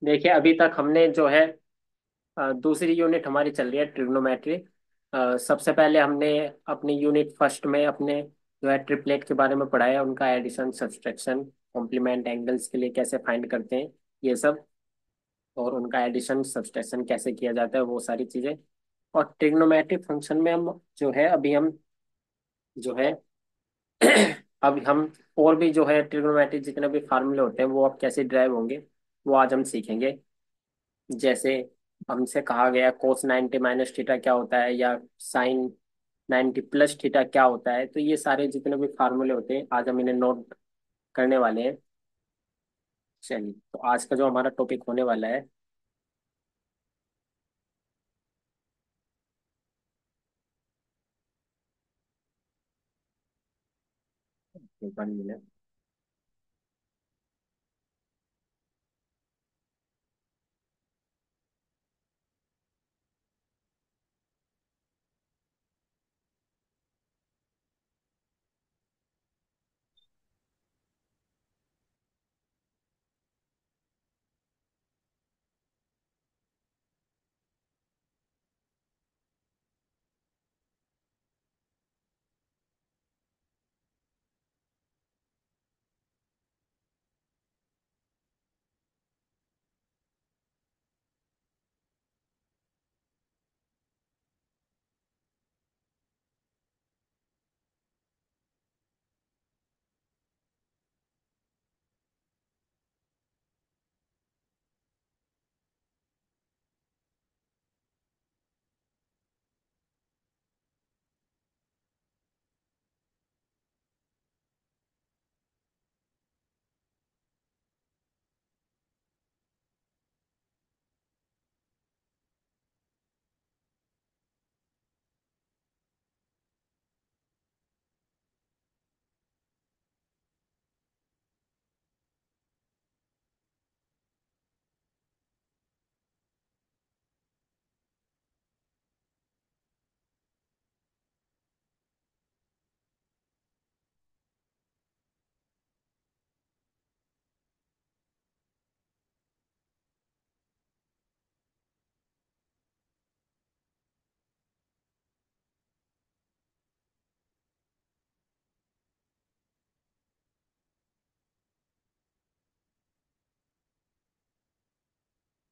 देखिए अभी तक हमने जो है दूसरी यूनिट हमारी चल रही है ट्रिग्नोमेट्री। सबसे पहले हमने अपनी यूनिट फर्स्ट में अपने जो है ट्रिपलेट के बारे में पढ़ा है, उनका एडिशन सब्सट्रैक्शन कॉम्प्लीमेंट एंगल्स के लिए कैसे फाइंड करते हैं ये सब, और उनका एडिशन सब्सट्रैक्शन कैसे किया जाता है वो सारी चीज़ें। और ट्रिग्नोमेट्री फंक्शन में हम जो है अभी हम जो है अब हम और भी जो है ट्रिग्नोमेट्री जितने भी फार्मूले होते हैं वो अब कैसे ड्राइव होंगे वो आज हम सीखेंगे। जैसे हमसे कहा गया कोस 90 माइनस थीटा क्या होता है, या साइन 90 प्लस थीटा क्या होता है, तो ये सारे जितने भी फार्मूले होते हैं आज हम इन्हें नोट करने वाले हैं। चलिए तो आज का जो हमारा टॉपिक होने वाला है, 1 मिनट।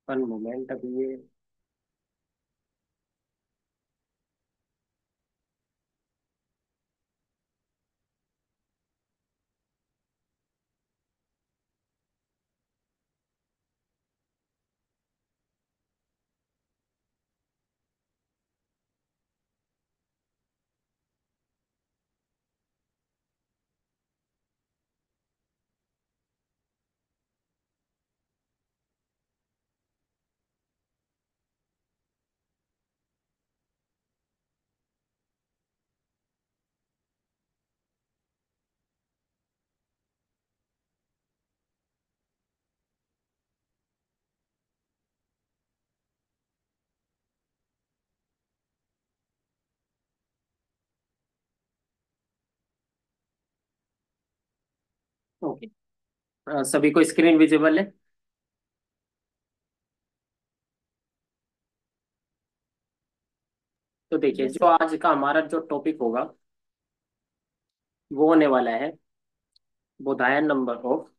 वन मोमेंट अभी ये ओके। सभी को स्क्रीन विजिबल है? तो देखिए जो आज का हमारा जो टॉपिक होगा वो होने वाला है बोधायन नंबर ऑफ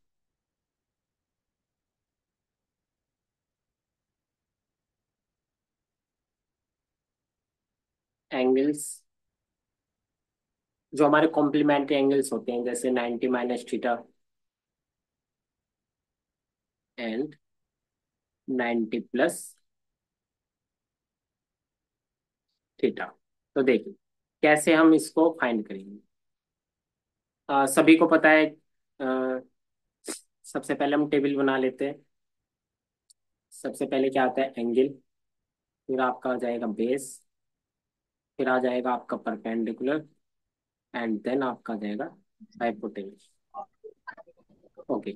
एंगल्स, जो हमारे कॉम्प्लीमेंट्री एंगल्स होते हैं, जैसे 90 minus theta and 90 plus theta. तो देखिए कैसे हम इसको फाइंड करेंगे। सभी को पता है। सबसे पहले हम टेबल बना लेते हैं। सबसे पहले क्या आता है, एंगल। फिर आपका आ जाएगा बेस। फिर आ जाएगा आपका परपेंडिकुलर। एंड देन आपका आ जाएगा हाइपोटेन्यूज। ओके।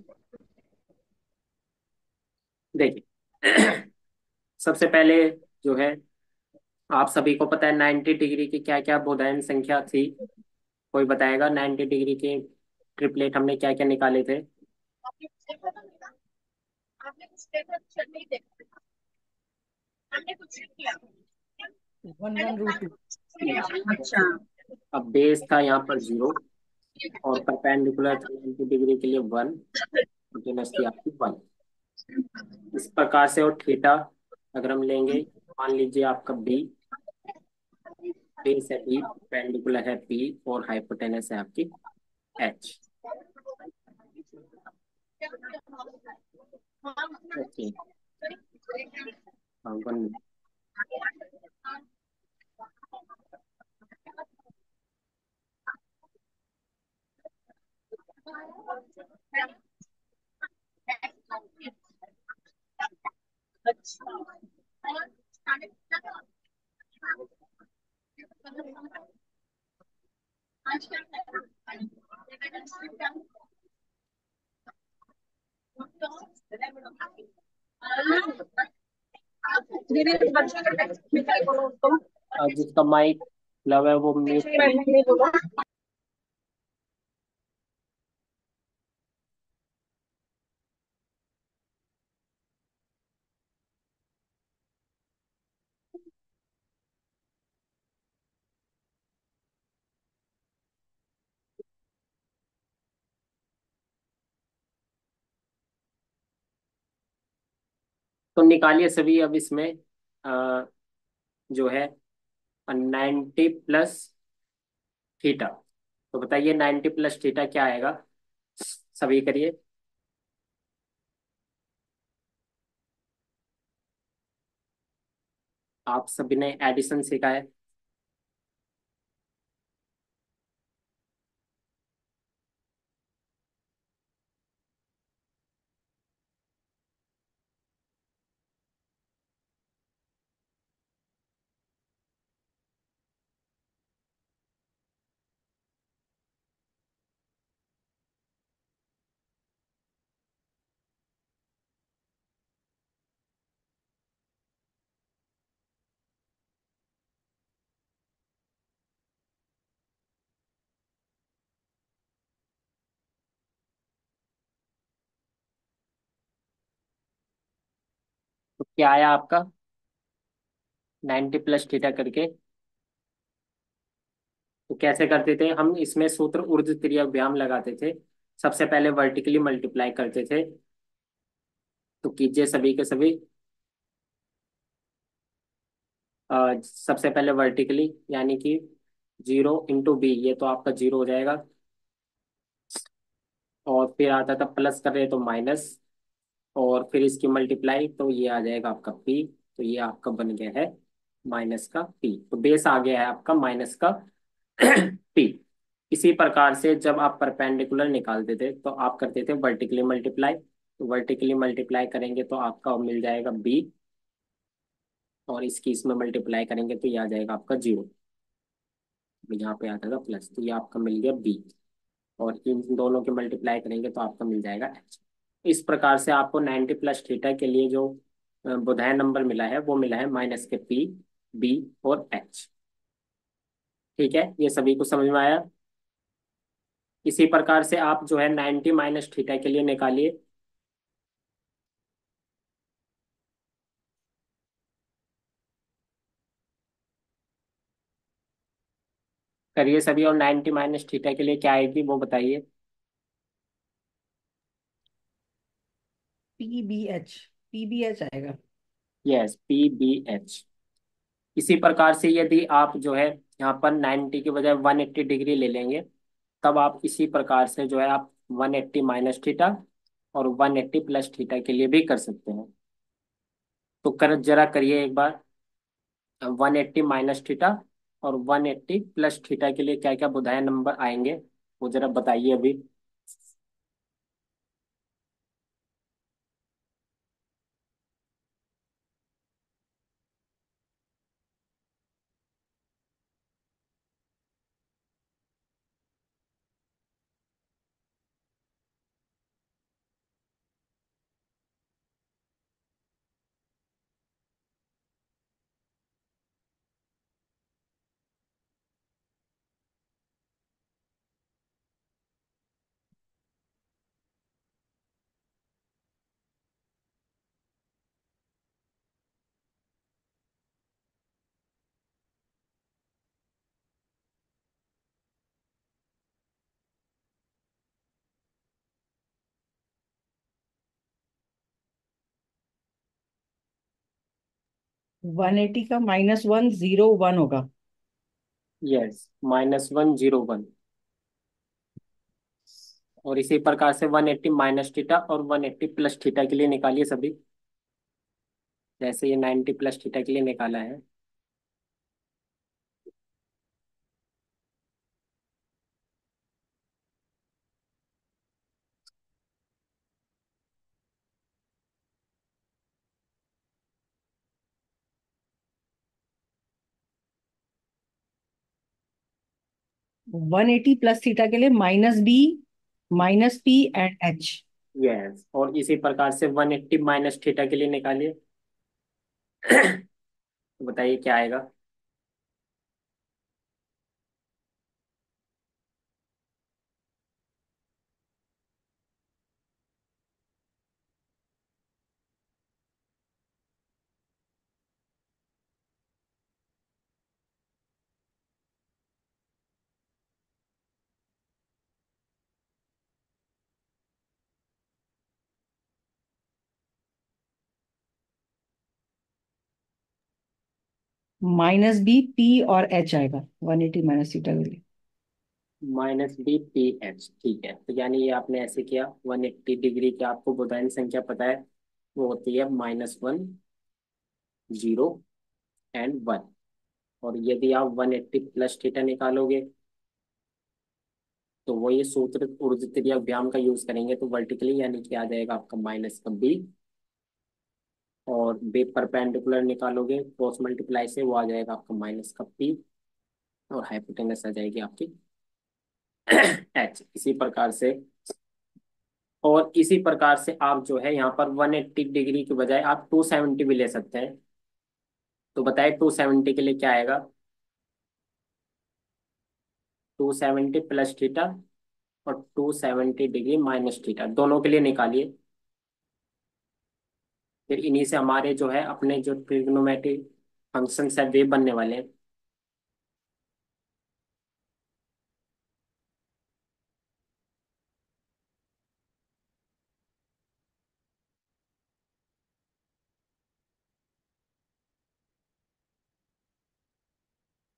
देखिए सबसे पहले जो है, आप सभी को पता है 90 डिग्री की क्या क्या बोधायन संख्या थी? कोई बताएगा 90 डिग्री के ट्रिपलेट हमने क्या क्या निकाले थे? One one root two. अच्छा, अब बेस था यहाँ पर 0 और परपेंडिकुलर था 90 डिग्री के लिए 1, माइनस थी आपकी 1। इस प्रकार से, और थीटा अगर हम लेंगे, मान लीजिए आपका बी, बेस है बी, परपेंडिकुलर है पी, और हाइपोटेनस है आपकी एच। ओके, हाँ 1। जिसका माइक लव है वो म्यूट कर लीजिए। तो निकालिए सभी अब इसमें अ, जो है 90 प्लस थीटा। तो बताइए 90 प्लस थीटा क्या आएगा, सभी करिए। आप सभी ने एडिशन सीखा है। तो क्या आया आपका 90 प्लस थीटा करके। तो कैसे करते थे हम, इसमें सूत्र ऊर्ध्व त्रिज्या लगाते थे। सबसे पहले वर्टिकली मल्टीप्लाई करते थे। तो कीजिए सभी के सभी। सबसे पहले वर्टिकली, यानी कि 0 इंटू बी, ये तो आपका 0 हो जाएगा। और फिर आता था प्लस कर रहे तो माइनस, और फिर इसकी मल्टीप्लाई तो ये आ जाएगा आपका पी। तो ये आपका बन गया है माइनस का पी। तो बेस आ गया है आपका माइनस का पी। इसी प्रकार से जब आप परपेंडिकुलर निकालते थे तो आप करते थे वर्टिकली मल्टीप्लाई। तो वर्टिकली मल्टीप्लाई करेंगे तो आपका मिल जाएगा बी, और इसकी इसमें मल्टीप्लाई करेंगे तो ये आ जाएगा आपका 0। यहाँ पे आता था प्लस, तो ये आपका मिल गया बी। और इन दोनों के मल्टीप्लाई करेंगे तो आपका मिल जाएगा एच। इस प्रकार से आपको 90 प्लस थीटा के लिए जो बुधायन नंबर मिला है वो मिला है माइनस के पी, बी और एच। ठीक है, ये सभी को समझ में आया। इसी प्रकार से आप जो है 90 माइनस थीटा के लिए निकालिए। करिए सभी, और 90 माइनस थीटा के लिए क्या आएगी वो बताइए। पी बी एच आएगा। Yes, PBH। इसी प्रकार से यदि आप जो है यहाँ पर 90 की बजाय 180 डिग्री ले लेंगे, तब आप इसी प्रकार से जो है आप 180 माइनस थीटा और 180 प्लस थीटा के लिए भी कर सकते हैं। तो कर जरा करिए एक बार, 180 माइनस थीटा और 180 प्लस थीटा के लिए क्या क्या बुधायन नंबर आएंगे, वो जरा बताइए अभी। 180 का -101 होगा। यस, -101। और इसी प्रकार से 180 माइनस थीटा और 180 प्लस थीटा के लिए निकालिए सभी। जैसे ये 90 प्लस थीटा के लिए निकाला है। 180 प्लस थीटा के लिए -B -P and H। Yes, और इसी प्रकार से 180 माइनस थीटा के लिए निकालिए। तो बताइए क्या आएगा। -B P और H आएगा 180 माइनस थीटा के लिए। -BPH, ठीक है। तो यानी ये आपने ऐसे किया, 180 डिग्री की आपको बोधायन संख्या पता है, वो होती है -1, 0 एंड 1। और यदि आप 180 प्लस थीटा निकालोगे तो वो ये सूत्र ऊर्ध्व त्रिज्या व्याम का यूज करेंगे, तो वर्टिकली यानी कि आ जाएगा आपका -B। और बे परपेंडिकुलर निकालोगे क्रॉस मल्टीप्लाई से, वो आ जाएगा आपका -P। और हाइपोटेनस आ जाएगी आपकी H। इसी प्रकार से, और इसी प्रकार से आप जो है यहाँ पर 180 डिग्री के बजाय आप 270 भी ले सकते हैं। तो बताए 270 के लिए क्या आएगा। 270 प्लस थीटा और 270 डिग्री माइनस थीटा, दोनों के लिए निकालिए। फिर इन्हीं से हमारे जो है अपने जो ट्रिग्नोमेट्रिक फंक्शन है वे बनने वाले हैं।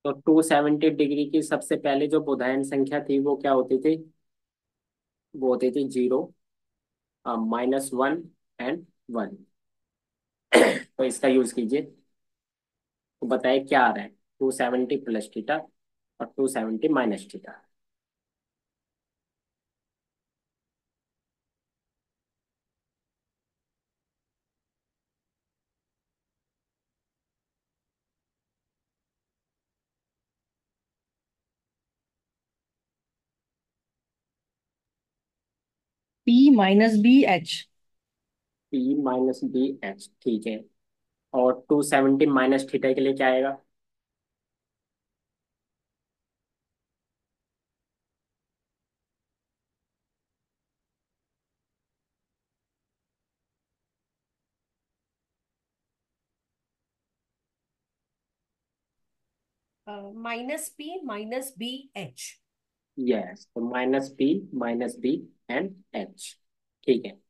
तो 270 डिग्री की सबसे पहले जो बोधायन संख्या थी वो क्या होती थी। वो होती थी 0, -1 एंड 1। तो इसका यूज कीजिए। तो बताइए क्या आ रहा है। 270 प्लस थीटा और 270 माइनस थीटा। P-B-H। P-BH, ठीक है। और 270 माइनस थीटा के लिए क्या आएगा। -P -B H। यस, तो -P -B एंड H, ठीक है।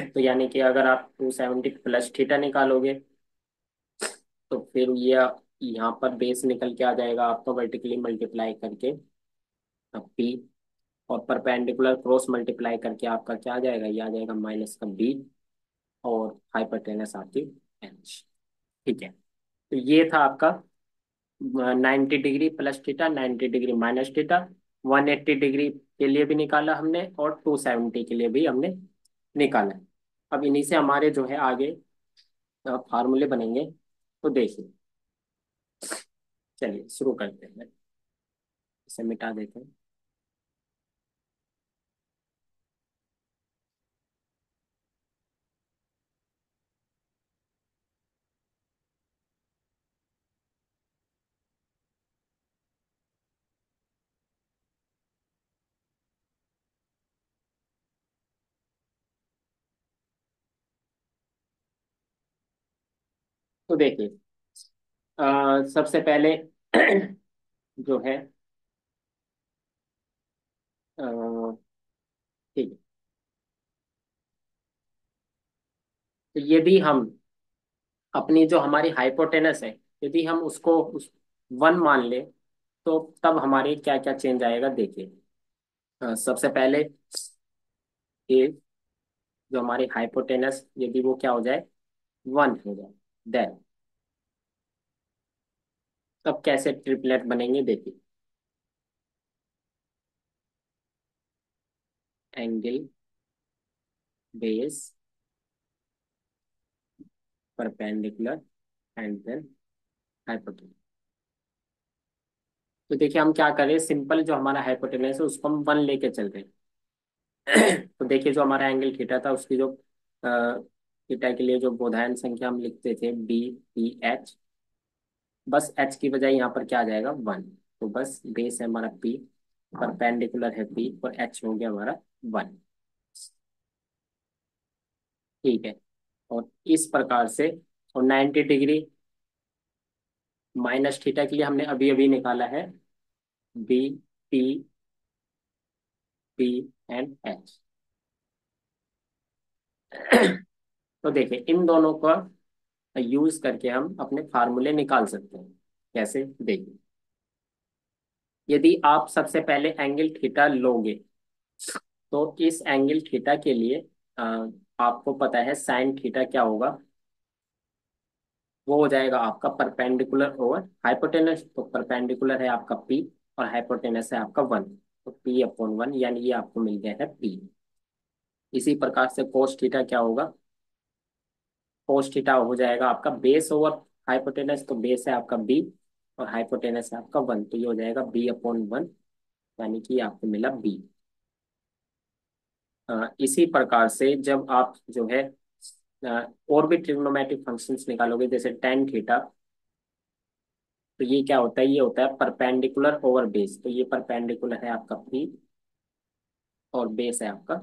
तो यानी कि अगर आप 270 प्लस थीटा निकालोगे तो फिर ये यहाँ पर बेस निकल के आ जाएगा आपका वर्टिकली मल्टीप्लाई करके P। और परपेंडिकुलर क्रॉस मल्टीप्लाई करके आपका क्या आ जाएगा, ये आ जाएगा -B। और हाइपोटेनस आपकी H, ठीक है। तो ये था आपका 90 degree plus theta, 90 degree minus theta. 180 degree के लिए भी निकाला हमने और 270 के लिए भी हमने निकाला है। अब इन्हीं से हमारे जो है आगे फार्मूले बनेंगे। तो देखिए, चलिए शुरू करते हैं। इसे मिटा देते हैं। तो देखिए, सबसे पहले जो है अ, ठीक है। तो यदि हम अपनी जो हमारी हाइपोटेनस है, यदि हम उसको वन मान ले, तो तब हमारे क्या क्या चेंज आएगा देखिए। सबसे पहले ये जो हमारी हाइपोटेनस यदि वो क्या हो जाए, वन हो जाए, देन तब कैसे ट्रिपलेट बनेंगे देखिए। Angle, base, perpendicular, and then hypotenuse. तो देखिए हम क्या करें, सिंपल जो हमारा हाइपोटेनस है उसको हम वन लेके चल रहे हैं। तो देखिए जो हमारा एंगल थीटा था उसकी जो थीटा के लिए जो बोधायन संख्या हम लिखते थे बी पी एच, बस एच की बजाय यहाँ पर क्या आ जाएगा, वन। तो बस बेस है हमारा पी, परपेंडिकुलर है पी, और एच हो गया हमारा वन। ठीक है। और इस प्रकार से, और 90 डिग्री माइनस थीटा के लिए हमने अभी अभी निकाला है B P P and H. तो देखिए इन दोनों का यूज करके हम अपने फार्मूले निकाल सकते हैं। कैसे देखिए, यदि आप सबसे पहले एंगल थीटा लोगे, तो इस एंगल थीटा के लिए अ, आपको पता है साइन थीटा क्या होगा, वो हो जाएगा आपका परपेंडिकुलर ओवर हाइपोटेनस। तो परपेंडिकुलर है आपका पी, और हाइपोटेनस है आपका वन, तो पी अपॉन वन, यानी ये आपको मिल गया है पी। इसी प्रकार से कोस थीटा क्या होगा, कोस थीटा हो जाएगा आपका बेस ओवर हाइपोटेनस, तो बेस है आपका बी, और हाइपोटेनस है आपका वन, तो ये हो जाएगा बी अपॉन वन, यानी कि ये आपको मिला बी। इसी प्रकार से जब आप जो है और भी ट्रिग्नोमेट्रिक फंक्शंस निकालोगे, जैसे टेन थीटा, तो ये क्या होता है, ये होता है परपेंडिकुलर ओवर बेस। तो ये परपेंडिकुलर है आपका पी, और बेस है आपका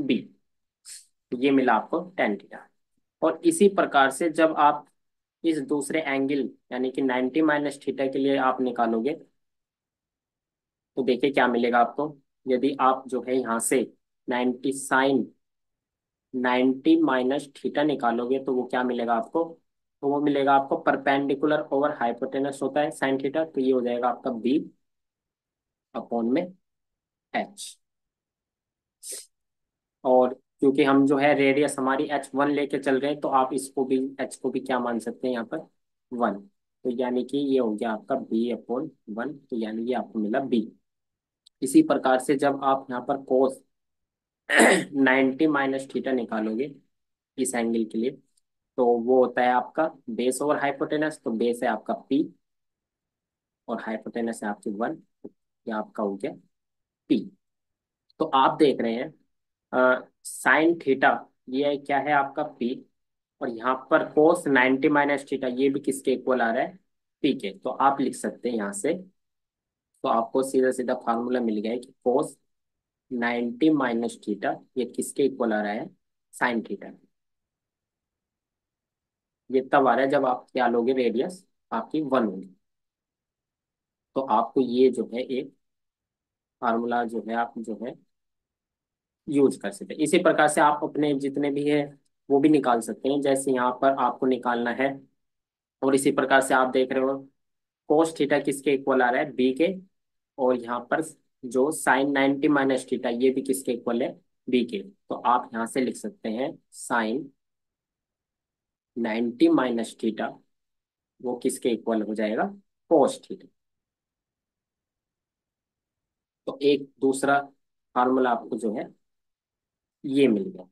बी, तो ये मिला आपको टेन थीटा। और इसी प्रकार से जब आप इस दूसरे एंगल यानी कि 90 माइनस थीटा के लिए आप निकालोगे, तो देखिए क्या मिलेगा आपको। यदि आप जो है यहाँ से 90 साइन 90 माइनस थीटा निकालोगे, तो वो क्या मिलेगा आपको, तो वो मिलेगा आपको परपेंडिकुलर ओवर हाइपोटेनस होता है साइन थीटा, तो ये हो जाएगा आपका बी अपॉन में एच। और क्योंकि हम जो है रेडियस हमारी एच वन लेके चल रहे हैं, तो आप इसको भी एच को भी क्या मान सकते हैं यहाँ पर, वन। तो यानी कि ये हो गया आपका बी अपॉन वन, तो यानी ये आपको मिला बी। इसी प्रकार से जब आप यहाँ पर कोस 90 माइनस थीटा निकालोगे इस एंगल के लिए, तो वो होता है आपका बेस ओवर हाइपोटेनस, तो बेस है आपका पी, और हाइपोटेनस है आपकी वन, ये आपका हो गया पी। तो आप देख रहे हैं साइन थीटा, ये क्या है आपका पी, और यहाँ पर कोस 90 माइनस थीटा, ये भी किसके इक्वल आ रहा है, पी के। तो आप लिख सकते हैं यहाँ से, तो आपको सीधा सीधा फार्मूला मिल गया है कि कोस 90 माइनस थीटा ये किसके इक्वल आ रहा है, साइन थीटा। ये तब आ रहा है जब आप क्या लोगे, रेडियस आपकी वन होगी। तो आपको ये जो है एक फार्मूला जो है आप जो है यूज कर सकते हैं। इसी प्रकार से आप अपने जितने भी है वो भी निकाल सकते हैं, जैसे यहाँ पर आपको निकालना है। और इसी प्रकार से आप देख रहे हो कोस थीटा किसके इक्वल आ रहा है, बी के, और यहाँ पर जो साइन 90 माइनस थीटा ये भी किसके इक्वल है, बी के। तो आप यहाँ से लिख सकते हैं साइन 90 माइनस थीटा वो किसके इक्वल हो जाएगा, कोस थीटा। तो एक दूसरा फार्मूला आपको जो है ये मिल गया।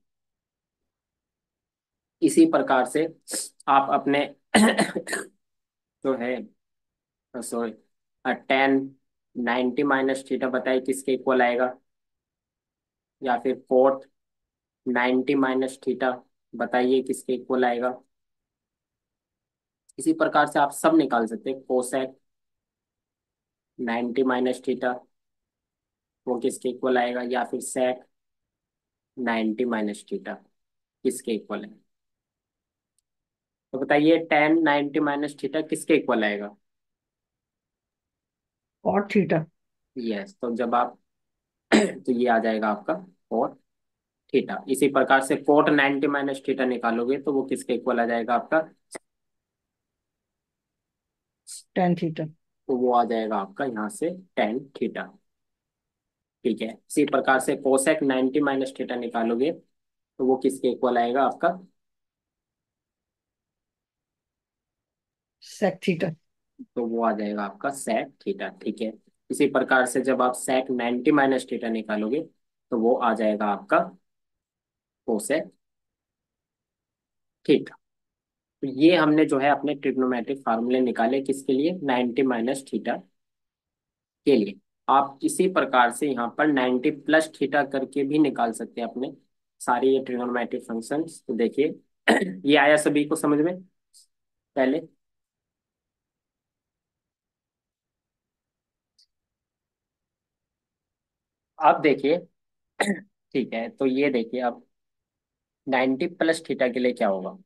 इसी प्रकार से आप अपने जो है, सॉरी, टेन 90 माइनस थीटा बताइए किसके इक्वल आएगा, या फिर कोट 90 माइनस थीटा बताइए किसके इक्वल आएगा। इसी प्रकार से आप सब निकाल सकते हैं, कोसेक 90 माइनस थीटा वो किसके इक्वल आएगा, या फिर सेक 90 माइनस थीटा किसके इक्वल है। तो बताइए टेन 90 माइनस थीटा किसके इक्वल आएगा। Cot theta. यस, तो जब आप तो ये आ जाएगा आपका कोट थीटा। इसी प्रकार से कोट 90 माइनस थीटा निकालोगे तो वो किसके इक्वल आ जाएगा आपका? Tan theta. तो वो आ जाएगा आपका यहाँ से टेन थीटा। ठीक है, इसी प्रकार से कोसेक 90 माइनस थीटा निकालोगे तो वो किसके इक्वल आएगा आपका? Sec theta. तो वो आ जाएगा आपका सेक थीटा। ठीक है, इसी प्रकार से जब आप सेक 90 माइनस थीटा निकालोगे तो वो आ जाएगा आपका कोसेक थीटा। तो ये हमने जो है अपने ट्रिग्नोमेट्रिक फार्मूले निकाले किसके लिए? 90 माइनस थीटा के लिए। आप इसी प्रकार से यहाँ पर 90 प्लस थीटा करके भी निकाल सकते हैं अपने सारे ये ट्रिग्नोमेट्रिक फंक्शंस। तो देखिए ये आया सभी को समझ में पहले? आप देखिए ठीक है, तो ये देखिए अब 90 प्लस थीटा के लिए क्या होगा?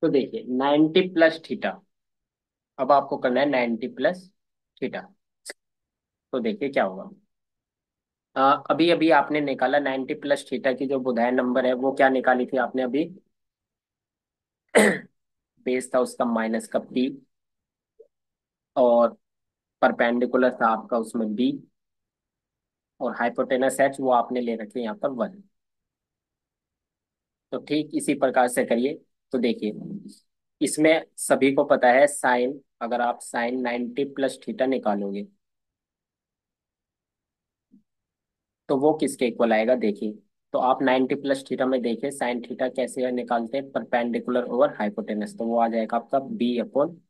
तो देखिए 90 प्लस थीटा, अब आपको करना है 90 प्लस थीटा। तो देखिए क्या होगा। अभी अभी आपने निकाला 90 प्लस थीटा की जो बुधाय नंबर है वो क्या निकाली थी आपने अभी? बेस था उसका माइनस का पी, और परपेंडिकुलर था आपका उसमें बी, और हाइपोटेनस एच वो आपने ले रखे यहाँ पर वन। तो ठीक इसी प्रकार से करिए। तो देखिए इसमें सभी को पता है साइन, अगर आप साइन 90 प्लस थीटा निकालोगे तो वो किसके इक्वल आएगा देखिए। तो आप 90 प्लस थीटा में देखिए साइन थीटा कैसे निकालते हैं, परपेंडिकुलर ओवर हाइपोटेनस, तो वो आ जाएगा आपका बी अपॉन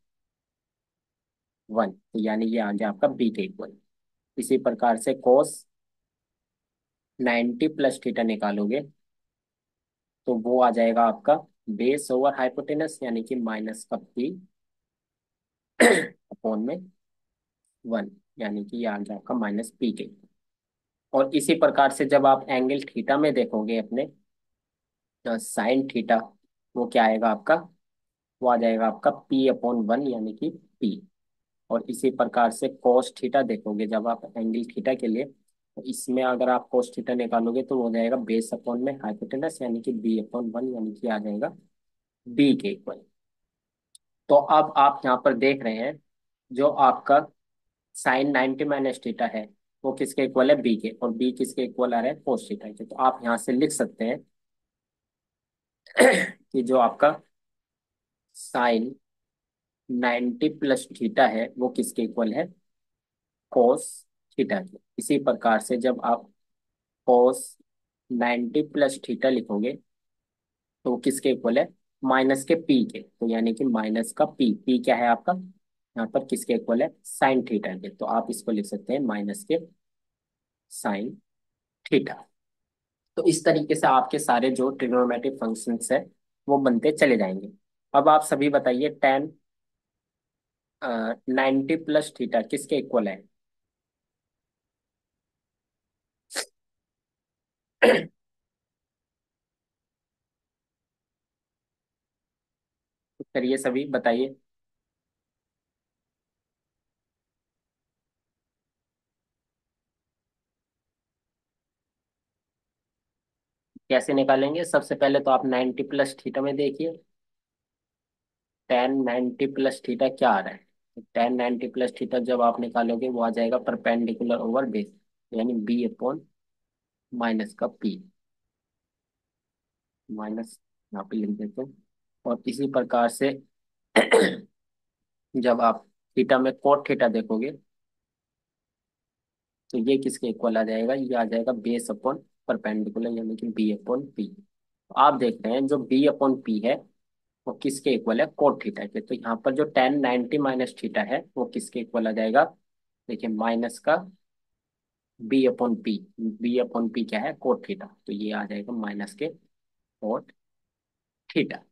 वन। तो यानी ये आ गया आपका बी के इक्वल। इसी प्रकार से कोस 90 प्लस थीटा निकालोगे तो वो आ जाएगा आपका बेस ओवर हाइपोटेनस यानी कि माइनस का पी अपॉन में वन, यानी कि ये आ गया आपका माइनस पी के। और इसी प्रकार से जब आप एंगल थीटा में देखोगे अपने साइन थीटा, वो क्या आएगा आपका? वो आ जाएगा आपका पी अपॉन वन यानी कि पी। और इसी प्रकार से कोस थीटा देखोगे जब आप एंगल थीटा के लिए, तो इसमें अगर आप कोस थीटा निकालोगे तो वो हो जाएगा बेस अपॉन में हाइपोटेनस यानी कि बी अपॉन वन, यानी कि आ जाएगा बी के इक्वल। तो अब आप यहाँ पर देख रहे हैं जो आपका साइन 90 माइनस थीटा है वो किसके इक्वल है? बी के। और बी किसके इक्वल आ रहा है? कोस थीटा के। तो आप यहाँ से लिख सकते हैं कि जो आपका साइन 90 प्लस थीटा है वो किसके इक्वल है? कोस थीटा के। इसी प्रकार से जब आप कोस 90 प्लस थीटा लिखोगे तो वो किसके इक्वल है? माइनस के पी के। तो यानी कि माइनस का पी, पी क्या है आपका यहाँ पर? किसके इक्वल है? साइन थीटा के। तो आप इसको लिख सकते हैं माइनस के साइन थीटा। तो इस तरीके से आपके सारे जो ट्रिग्नोमेट्रिक फंक्शंस है वो बनते चले जाएंगे। अब आप सभी बताइए टेन 90 प्लस थीटा किसके इक्वल है? करिए सभी बताइए। कैसे निकालेंगे? सबसे पहले तो आप 90 प्लस थीटा में देखिए टेन 90 प्लस थीटा क्या आ रहा है। टेन 90 प्लस थीटा जब आप निकालोगे वो आ जाएगा परपेंडिकुलर ओवर बेस, यानी बी अपॉन माइनस का पी, माइनस यहाँ पे लिख देते हैं। और इसी प्रकार से जब आप थीटा में कोट थीटा देखोगे तो ये किसके इक्वल आ जाएगा? ये आ जाएगा बेस अपॉन परपेंडिकुलर यानी कि बी अपॉन पी। तो आप देख रहे हैं जो बी अपॉन पी है वो किसके इक्वल है, कोट थीटा के। तो यहाँ पर जो टेन 90 माइनस थीटा है वो किसके इक्वल आ जाएगा, देखिए माइनस का B upon P. B upon P क्या है, कोट थीटा, तो ये आ जाएगा माइनस के कोट थीटा।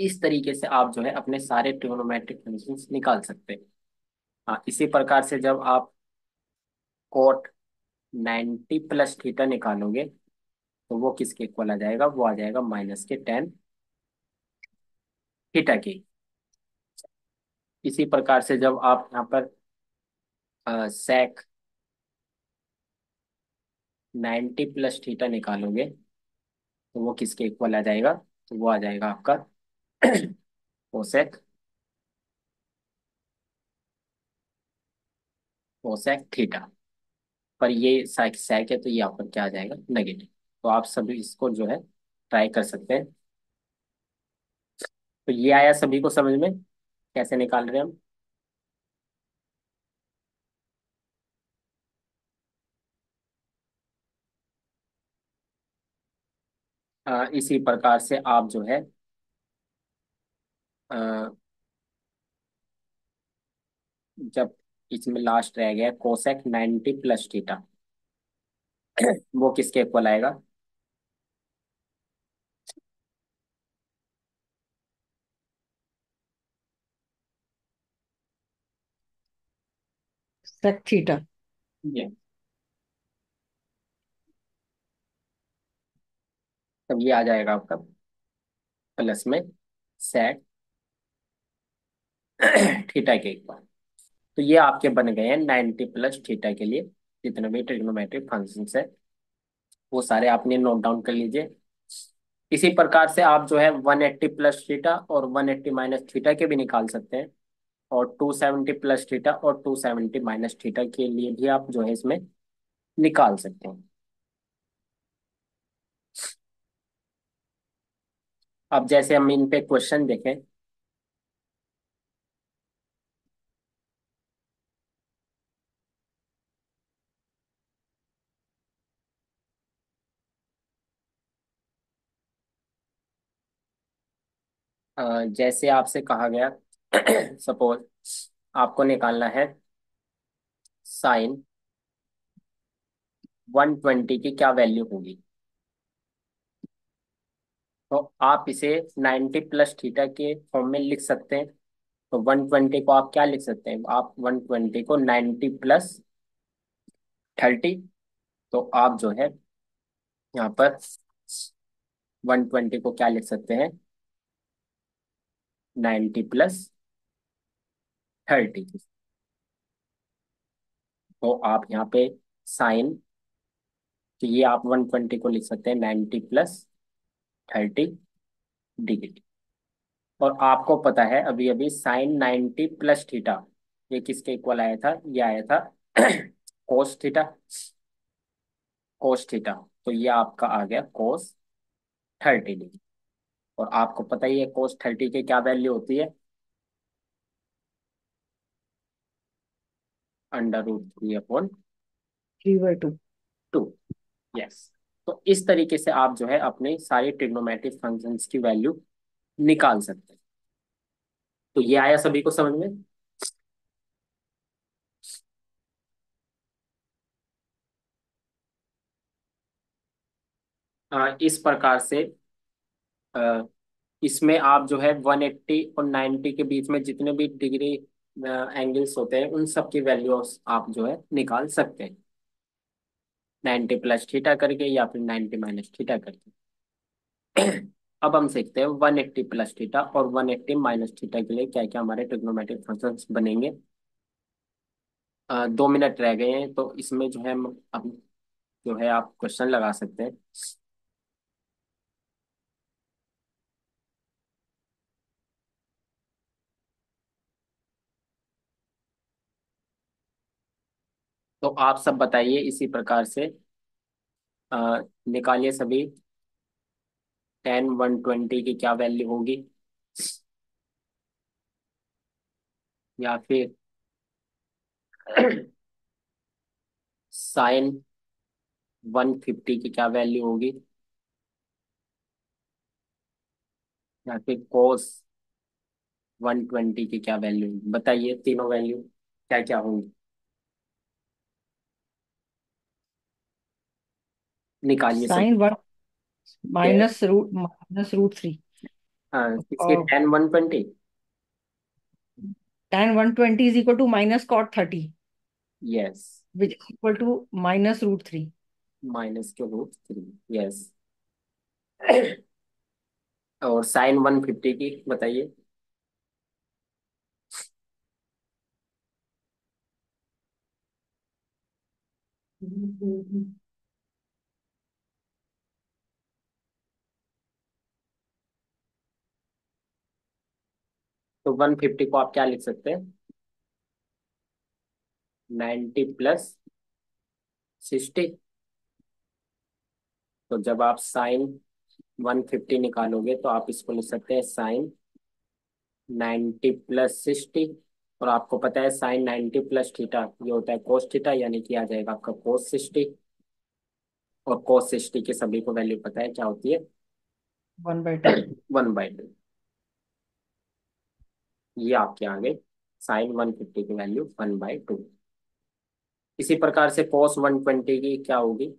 इस तरीके से आप जो है अपने सारे ट्रिग्नोमेट्रिक फंक्शंस निकाल सकते हैं। हाँ, इसी प्रकार से जब आप कोट 90 प्लस थीटा निकालोगे तो वो किसके इक्वल आ जाएगा, वो आ जाएगा माइनस के टेन थीटा की। इसी प्रकार से जब आप यहाँ पर सेक 90 प्लस थीटा निकालोगे तो वो किसके इक्वल आ जाएगा, तो वो आ जाएगा आपका कोसेक कोसेक थीटा। पर ये सेक सेक है तो ये यहाँ पर क्या आ जाएगा, नेगेटिव। तो आप सभी इसको जो है ट्राई कर सकते हैं। तो ये आया सभी को समझ में, कैसे निकाल रहे हैं हम। इसी प्रकार से आप जो है अ, जब इसमें लास्ट रह गया कोसेक 90 प्लस थीटा, वो किसके इक्वल आएगा, सेक थीटा। ये तब ये आ जाएगा आपका प्लस में सेक थीटा के इक्वल। तो ये आपके बन गए हैं 90 प्लस थीटा के लिए जितने भी ट्रिग्नोमेट्रिक फंक्शंस है वो सारे आपने नोट डाउन कर लीजिए। इसी प्रकार से आप जो है 180 प्लस थीटा और 180 माइनस थीटा के भी निकाल सकते हैं। और 270 प्लस थीटा और 270 माइनस थीटा के लिए भी आप जो है इसमें निकाल सकते हैं। अब जैसे हम इन पे क्वेश्चन देखें, जैसे आपसे कहा गया सपोज आपको निकालना है साइन 120 की क्या वैल्यू होगी। तो आप इसे 90 प्लस थीटा के फॉर्म में लिख सकते हैं। तो 120 को आप क्या लिख सकते हैं, आप 120 को 90 प्लस 30। तो आप जो है यहाँ पर 120 को क्या लिख सकते हैं, 90 प्लस 30। तो आप यहाँ पे साइन, तो ये आप 120 को लिख सकते हैं 90 प्लस 30 डिग्री। और आपको पता है अभी अभी साइन 90 प्लस थीटा ये किसके इक्वल आया था, ये आया था कोस थीटा। कोस थीटा, तो ये आपका आ गया कोस 30 डिग्री। और आपको पता ही है कोस 30 की क्या वैल्यू होती है, √3/2। 3/2। यस। तो इस तरीके से आप जो है अपने सारे ट्रिग्नोमेट्रिक फंक्शंस की वैल्यू निकाल सकते हैं। तो ये आया सभी को समझ में। इस प्रकार से अ, इसमें आप जो है 180 और 90 के बीच में जितने भी डिग्री एंगल्स होते हैं उन सब की वैल्यूज आप जो है निकाल सकते हैं, 90 प्लस थीटा करके या फिर 90 माइनस थीटा करके। अब हम सीखते हैं 180 प्लस थीटा और 180 माइनस थीटा के लिए क्या क्या हमारे ट्रिग्नोमेट्रिक फंक्शंस बनेंगे। 2 मिनट रह गए हैं तो इसमें जो है हम अब जो है आप क्वेश्चन लगा सकते हैं। तो आप सब बताइए इसी प्रकार से निकालिए सभी, 10 120 की क्या वैल्यू होगी, या फिर साइन 150 की क्या वैल्यू होगी। या फिर cos 120 की क्या वैल्यू, बताइए तीनों वैल्यू क्या क्या होंगी, निकालिए साइन सभी। वन ये, माइनस रूट 3 किसकी, और tan 120। tan 120 is equal to -cot 30 yes. Which is equal to -√3। -√3। Yes. और साइन 150 की बताइए। तो 150 को आप क्या लिख सकते हैं, 90 + 60। तो जब आप साइन 150 निकालोगे तो आप इसको लिख सकते हैं साइन 90 + 60। और आपको पता है साइन 90 + थीटा ये होता है कोस थीटा, यानी कि आ जाएगा आपका cos 60। और cos 60 के सभी को वैल्यू पता है क्या होती है, 1/2। 1/2। ये आपके आगे साइन 150 की वैल्यू 1/2। इसी प्रकार से cos 120 की क्या होगी,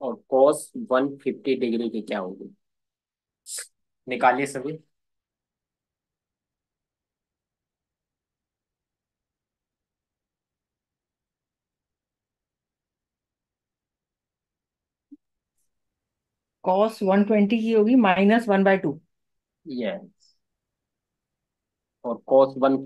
और cos 150 डिग्री की क्या होगी, निकालिए सभी। cos 120 की होगी -1/2। यस। और cos 150